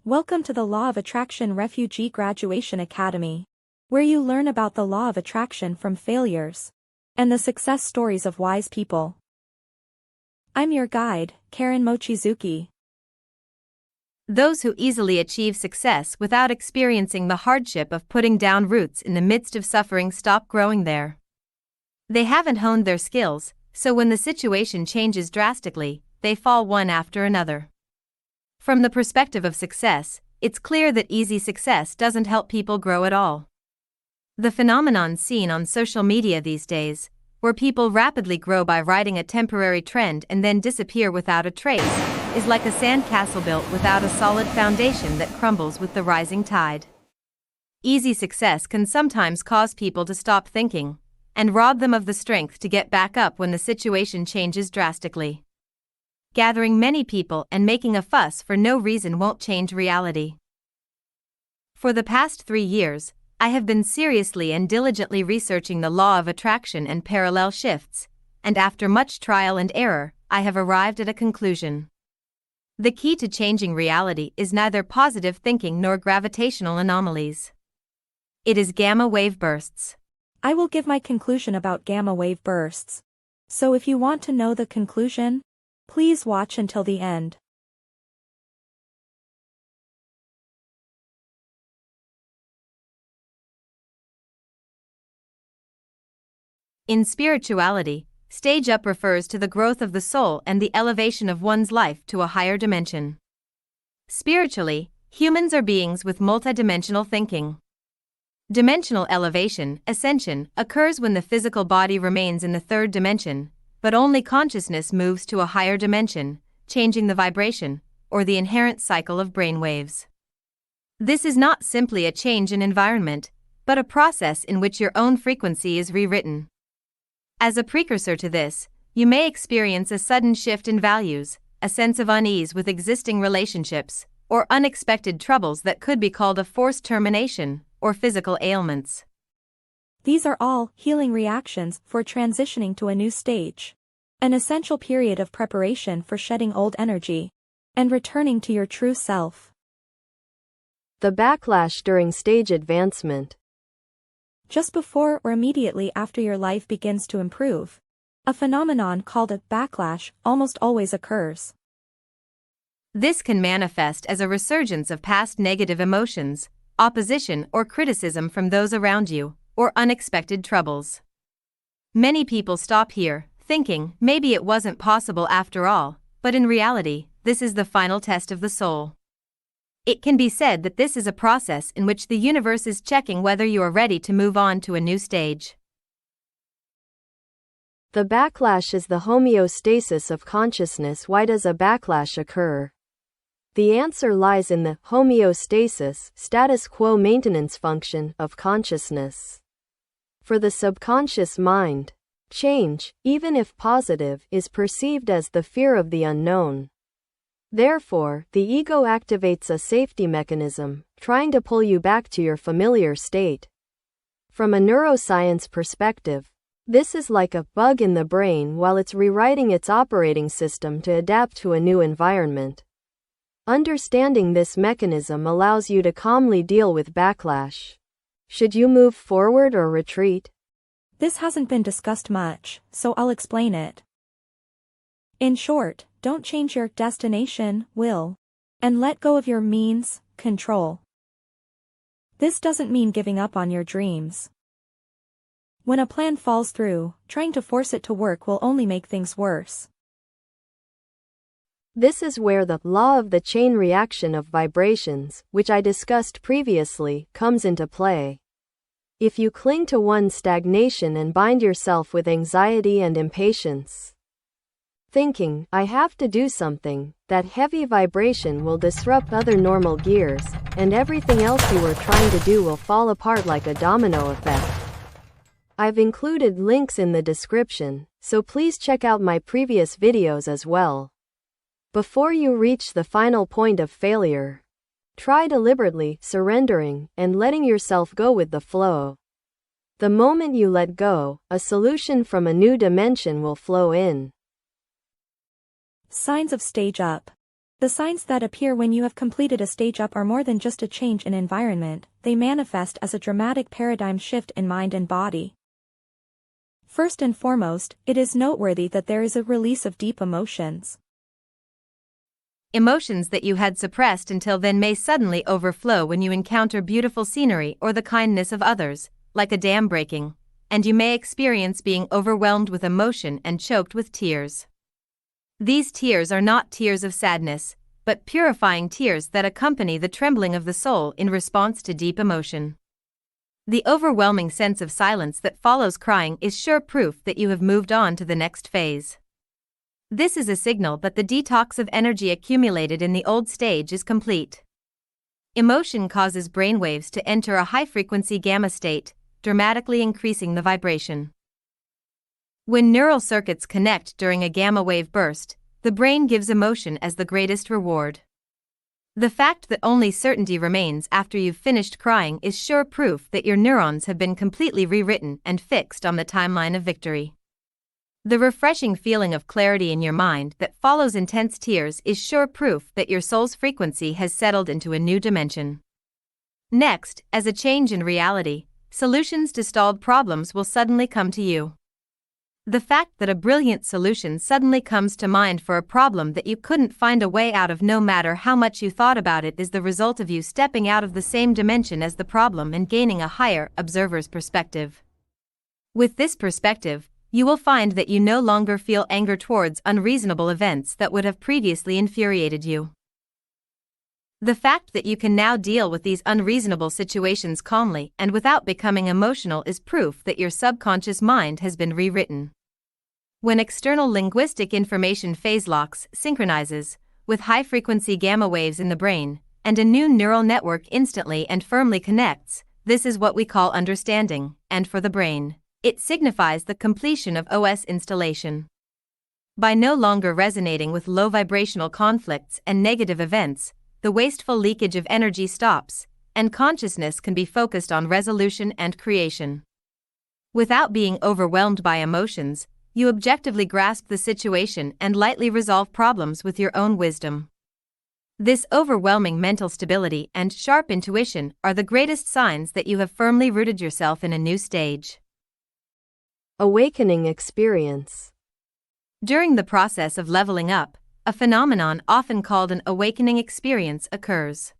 Welcome to the Law of Attraction Refugee Graduation Academy, where you learn about the law of attraction from failures and the success stories of wise people. I'm your guide, Karen Mochizuki. Those who easily achieve success without experiencing the hardship of putting down roots in the midst of suffering stop growing there. They haven't honed their skills, so when the situation changes drastically, they fall one after another. From the perspective of success, it's clear that easy success doesn't help people grow at all. The phenomenon seen on social media these days, where people rapidly grow by riding a temporary trend and then disappear without a trace, is like a sandcastle built without a solid foundation that crumbles with the rising tide. Easy success can sometimes cause people to stop thinking, and rob them of the strength to get back up when the situation changes drastically. Gathering many people and making a fuss for no reason won't change reality. For the past 3 years, I have been seriously and diligently researching the law of attraction and parallel shifts, and after much trial and error, I have arrived at a conclusion. The key to changing reality is neither positive thinking nor gravitational anomalies. It is gamma wave bursts. I will give my conclusion about gamma wave bursts. So if you want to know the conclusion, please watch until the end. In spirituality, stage up refers to the growth of the soul and the elevation of one's life to a higher dimension. Spiritually, humans are beings with multidimensional thinking. Dimensional elevation, ascension, occurs when the physical body remains in the third dimension, but only consciousness moves to a higher dimension, changing the vibration, or the inherent cycle of brainwaves. This is not simply a change in environment, but a process in which your own frequency is rewritten. As a precursor to this, you may experience a sudden shift in values, a sense of unease with existing relationships, or unexpected troubles that could be called a forced termination, or physical ailments. These are all healing reactions for transitioning to a new stage. An essential period of preparation for shedding old energy and returning to your true self. The backlash during stage advancement. Just before or immediately after your life begins to improve, a phenomenon called a backlash almost always occurs. This can manifest as a resurgence of past negative emotions, opposition or criticism from those around you, or unexpected troubles. Many people stop here, thinking maybe it wasn't possible after all, but in reality, this is the final test of the soul. It can be said that this is a process in which the universe is checking whether you are ready to move on to a new stage. The backlash is the homeostasis of consciousness. Why does a backlash occur? The answer lies in the homeostasis, status quo maintenance function, of consciousness. For the subconscious mind, change, even if positive, is perceived as the fear of the unknown. Therefore, the ego activates a safety mechanism, trying to pull you back to your familiar state. From a neuroscience perspective, this is like a bug in the brain while it's rewriting its operating system to adapt to a new environment. Understanding this mechanism allows you to calmly deal with backlash. Should you move forward or retreat? This hasn't been discussed much, so I'll explain it. In short, don't change your destination, will, and let go of your means, control. This doesn't mean giving up on your dreams. When a plan falls through, trying to force it to work will only make things worse. This is where the law of the chain reaction of vibrations, which I discussed previously, comes into play. If you cling to one stagnation and bind yourself with anxiety and impatience, thinking, I have to do something, that heavy vibration will disrupt other normal gears, and everything else you were trying to do will fall apart like a domino effect. I've included links in the description, so please check out my previous videos as well. Before you reach the final point of failure, try deliberately surrendering and letting yourself go with the flow. The moment you let go, a solution from a new dimension will flow in. Signs of stage up. The signs that appear when you have completed a stage up are more than just a change in environment, they manifest as a dramatic paradigm shift in mind and body. First and foremost, it is noteworthy that there is a release of deep emotions. Emotions that you had suppressed until then may suddenly overflow when you encounter beautiful scenery or the kindness of others, like a dam breaking, and you may experience being overwhelmed with emotion and choked with tears. These tears are not tears of sadness, but purifying tears that accompany the trembling of the soul in response to deep emotion. The overwhelming sense of silence that follows crying is sure proof that you have moved on to the next phase. This is a signal that the detox of energy accumulated in the old stage is complete. Emotion causes brainwaves to enter a high-frequency gamma state, dramatically increasing the vibration. When neural circuits connect during a gamma wave burst, the brain gives emotion as the greatest reward. The fact that only certainty remains after you've finished crying is sure proof that your neurons have been completely rewritten and fixed on the timeline of victory. The refreshing feeling of clarity in your mind that follows intense tears is sure proof that your soul's frequency has settled into a new dimension. Next, as a change in reality, solutions to stalled problems will suddenly come to you. The fact that a brilliant solution suddenly comes to mind for a problem that you couldn't find a way out of no matter how much you thought about it is the result of you stepping out of the same dimension as the problem and gaining a higher observer's perspective. With this perspective, you will find that you no longer feel anger towards unreasonable events that would have previously infuriated you. The fact that you can now deal with these unreasonable situations calmly and without becoming emotional is proof that your subconscious mind has been rewritten. When external linguistic information phase locks synchronizes with high-frequency gamma waves in the brain, and a new neural network instantly and firmly connects, this is what we call understanding, and for the brain, it signifies the completion of OS installation. By no longer resonating with low vibrational conflicts and negative events, the wasteful leakage of energy stops, and consciousness can be focused on resolution and creation. Without being overwhelmed by emotions, you objectively grasp the situation and lightly resolve problems with your own wisdom. This overwhelming mental stability and sharp intuition are the greatest signs that you have firmly rooted yourself in a new stage. Awakening experience. During the process of leveling up, a phenomenon often called an awakening experience occurs.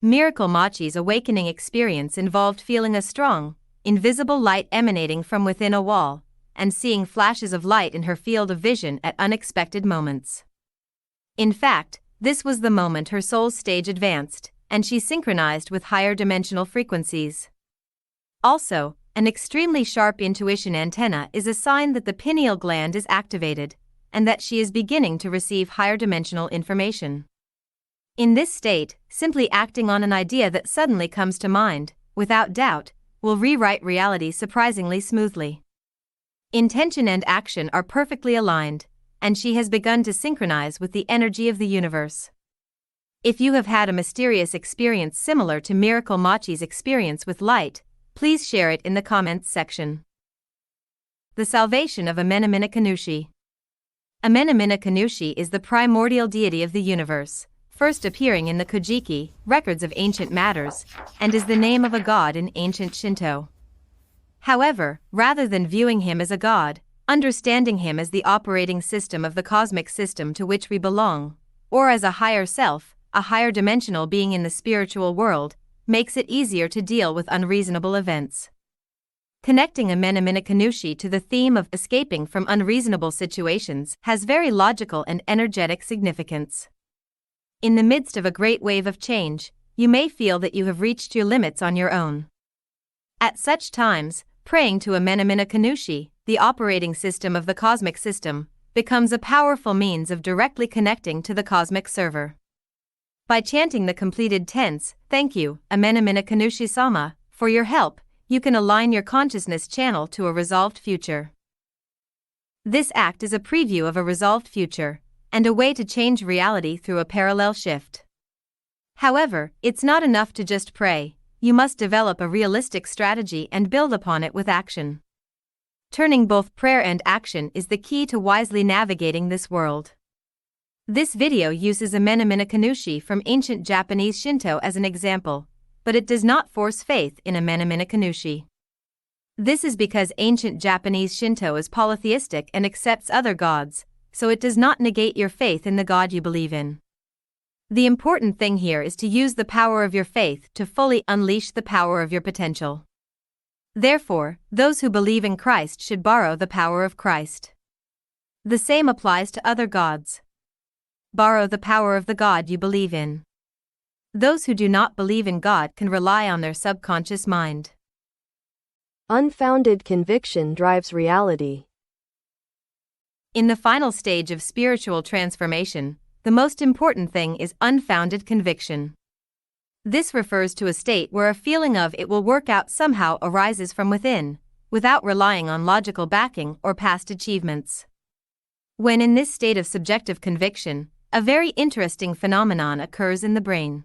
Miracle Motchie's awakening experience involved feeling a strong, invisible light emanating from within a wall, and seeing flashes of light in her field of vision at unexpected moments. In fact, this was the moment her soul's stage advanced, and she synchronized with higher dimensional frequencies. Also, an extremely sharp intuition antenna is a sign that the pineal gland is activated, and that she is beginning to receive higher dimensional information. In this state, simply acting on an idea that suddenly comes to mind, without doubt, will rewrite reality surprisingly smoothly. Intention and action are perfectly aligned, and she has begun to synchronize with the energy of the universe. If you have had a mysterious experience similar to Miracle Motchie's experience with light, please share it in the comments section. The salvation of Amenominakanushi. Amenominakanushi is the primordial deity of the universe, first appearing in the Kojiki, records of ancient matters, and is the name of a god in ancient Shinto. However, rather than viewing him as a god, understanding him as the operating system of the cosmic system to which we belong, or as a higher self, a higher dimensional being in the spiritual world, makes it easier to deal with unreasonable events. Connecting Amenominakanushi to the theme of escaping from unreasonable situations has very logical and energetic significance. In the midst of a great wave of change, you may feel that you have reached your limits on your own. At such times, praying to Amenominakanushi, the operating system of the cosmic system, becomes a powerful means of directly connecting to the cosmic server. By chanting the completed tense, "Thank you, Amenominakanushi-sama, for your help," you can align your consciousness channel to a resolved future. This act is a preview of a resolved future, and a way to change reality through a parallel shift. However, it's not enough to just pray, you must develop a realistic strategy and build upon it with action. Turning both prayer and action is the key to wisely navigating this world. This video uses Amenominakanushi from ancient Japanese Shinto as an example, but it does not force faith in Amenominakanushi. This is because ancient Japanese Shinto is polytheistic and accepts other gods, so it does not negate your faith in the god you believe in. The important thing here is to use the power of your faith to fully unleash the power of your potential. Therefore, those who believe in Christ should borrow the power of Christ. The same applies to other gods. Borrow the power of the God you believe in. Those who do not believe in God can rely on their subconscious mind. Unfounded conviction drives reality. In the final stage of spiritual transformation, the most important thing is unfounded conviction. This refers to a state where a feeling of it will work out somehow arises from within, without relying on logical backing or past achievements. When in this state of subjective conviction, a very interesting phenomenon occurs in the brain.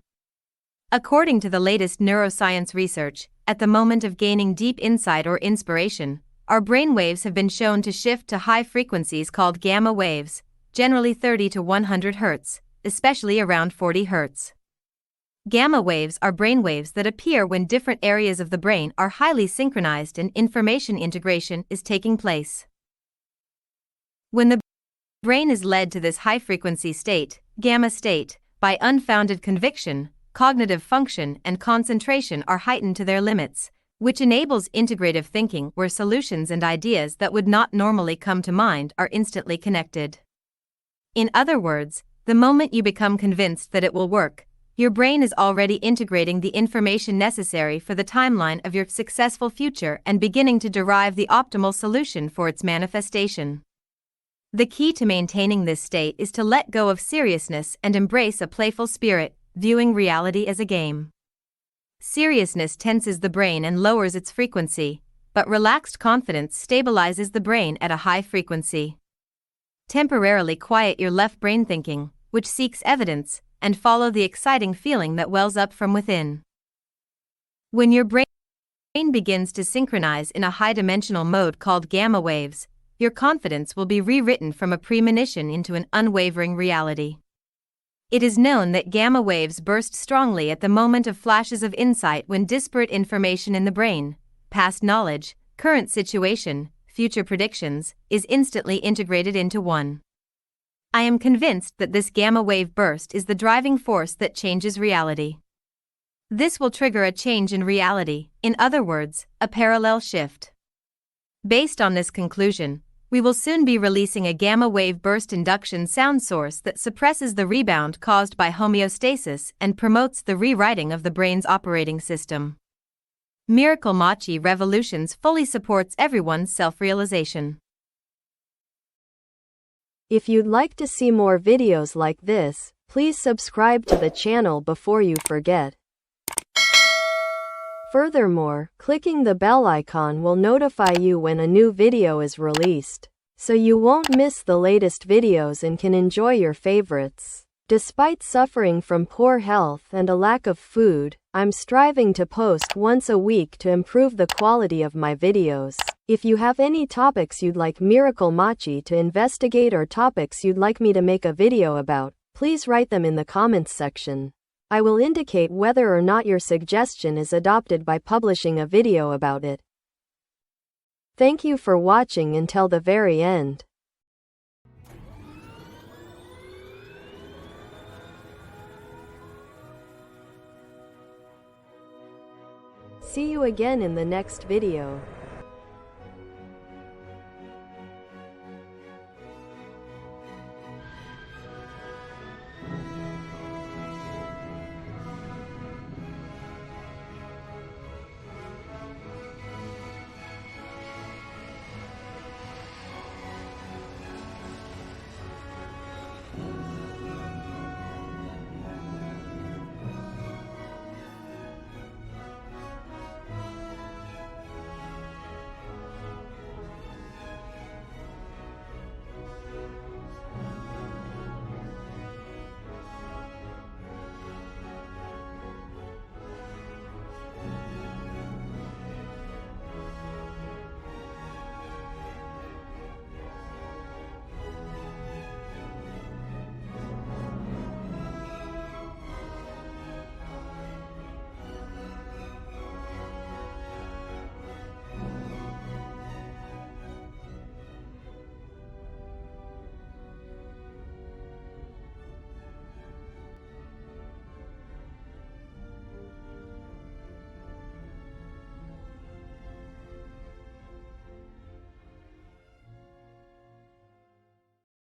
According to the latest neuroscience research, at the moment of gaining deep insight or inspiration, our brain waves have been shown to shift to high frequencies called gamma waves, generally 30 to 100 Hz, especially around 40 Hz. Gamma waves are brain waves that appear when different areas of the brain are highly synchronized and information integration is taking place. When the brain is led to this high-frequency state, gamma state, by unfounded conviction, cognitive function and concentration are heightened to their limits, which enables integrative thinking where solutions and ideas that would not normally come to mind are instantly connected. In other words, the moment you become convinced that it will work, your brain is already integrating the information necessary for the timeline of your successful future and beginning to derive the optimal solution for its manifestation. The key to maintaining this state is to let go of seriousness and embrace a playful spirit, viewing reality as a game. Seriousness tenses the brain and lowers its frequency, but relaxed confidence stabilizes the brain at a high frequency. Temporarily quiet your left brain thinking, which seeks evidence, and follow the exciting feeling that wells up from within. When your brain begins to synchronize in a high-dimensional mode called gamma waves, your confidence will be rewritten from a premonition into an unwavering reality. It is known that gamma waves burst strongly at the moment of flashes of insight when disparate information in the brain, past knowledge, current situation, future predictions, is instantly integrated into one. I am convinced that this gamma wave burst is the driving force that changes reality. This will trigger a change in reality, in other words, a parallel shift. Based on this conclusion, we will soon be releasing a gamma wave burst induction sound source that suppresses the rebound caused by homeostasis and promotes the rewriting of the brain's operating system. Miracle Motchie Revolutions fully supports everyone's self-realization. If you'd like to see more videos like this, please subscribe to the channel before you forget. Furthermore, clicking the bell icon will notify you when a new video is released, so you won't miss the latest videos and can enjoy your favorites. Despite suffering from poor health and a lack of food, I'm striving to post once a week to improve the quality of my videos. If you have any topics you'd like Miracle Motchie to investigate or topics you'd like me to make a video about, please write them in the comments section. I will indicate whether or not your suggestion is adopted by publishing a video about it. Thank you for watching until the very end. See you again in the next video.